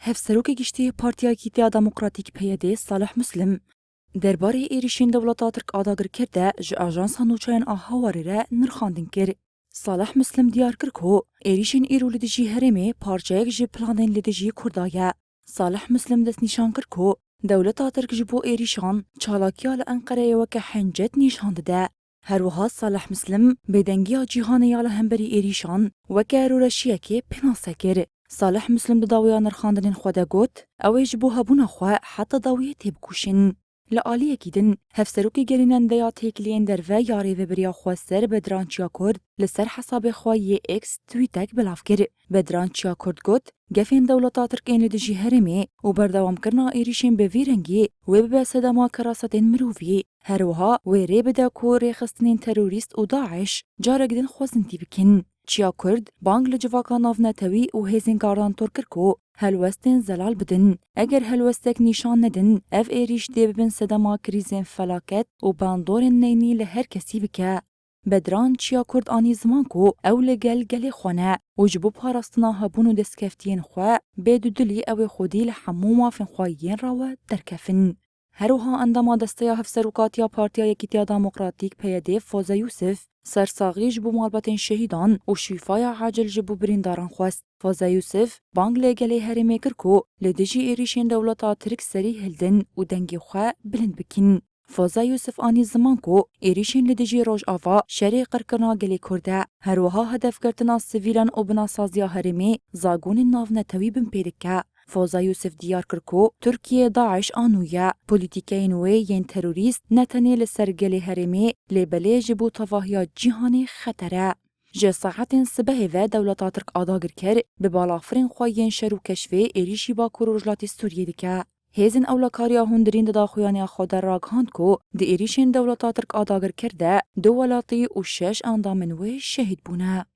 هفسروک گشتی پارتیا کیتیا دموکراتیک پیاده صالح مسلم درباره ایریشین دولتا ترک آداگر کرده ج آژانس نوچین آهواری را نرخاندن کر. صالح مسلم دیار کر که ایریشین ایرو لدجی هرمی پارچه جی پلانین لدجی کردایا. صالح مسلم دست نشان کر که دولتا ترک جبو ایریشان چالاکیال انقره و که حنجت نشان ده. هر وها صالح مسلم بدنگی جیهان یال همبری ایریشان و که رورشیه که پناسه کر. صالح مسلم داویا نرخاندن خدا گوت اویج بو هبونا خوا حتی داویه تبکوشن. لعالیه کیدن هفسروکی گرینن دیا تکلین در و یاری و بریا خوا سر بدرانچیا کرد لسر حساب خواه اکس تویتک بلاف کر. بدرانچیا کرد گوت گفین دولتا ترکین لدجی هرمی و بردوام کرنا ایریشین به ویرنگی و ببسد ما کراستین مروفی. هروها و ری بدا کو ریخستنین تروریست و داعش جارگدن خوزنتی بکن. چیا کرد بانگ لجواکا ناف نتوی و هزین کاران ترکر کو هلوستین زلال بدن. اگر هلوستک نشان ندن اف ایریش دی ببن صدما کریزین فلاکت و باندورن نینی لهر کسی بکه. بدران چیا کرد آنی زمان کو او لگل گل خونه و جبو پارستنا هبون و دسکفتین خواه بیدو دلی او خودی لحمو مافین خواهین راوه درکفن. هروها اندما دستیا هفسروکاتیا پارتیا یکیتیا دموکراتیک پیاده فوزا یوسف سرساغی جبو مالباتین شهیدان و شیفای عاجل جبو برینداران خواست. فوزا یوسف بانگ لگلی هرمی کر کو لدجی ایریشین دولتا ترک سری هلدن و دنگی خواه بلند بکن. فوزا یوسف آنی زمان کو ایریشین لدجی روش آوا شری قرکنا گلی کرده. هروها هدف کرتنا سویلان و بناسازیا هرمی زاگون ناو نتوی بن پیدکه. فوزا یوسف دیار کرکو ترکیه داعش آنویا پولیتیکین وی ین تروریست نتنی لسرگلی هرمی لبلی جبو تواهیا جهانی خطره. جه ساعتین سبه و دولتا ترک آداگر کر به بالافرین خواهین شروع کشفه ایریشی با کروجلات سوریه دکه. هیزن اولکاریا هندرین داخویانی خود راگهاند کو دی ایریشین دولتا ترک آداگر کرده دو ولاتی و 6 اندامن وی شهید بونه.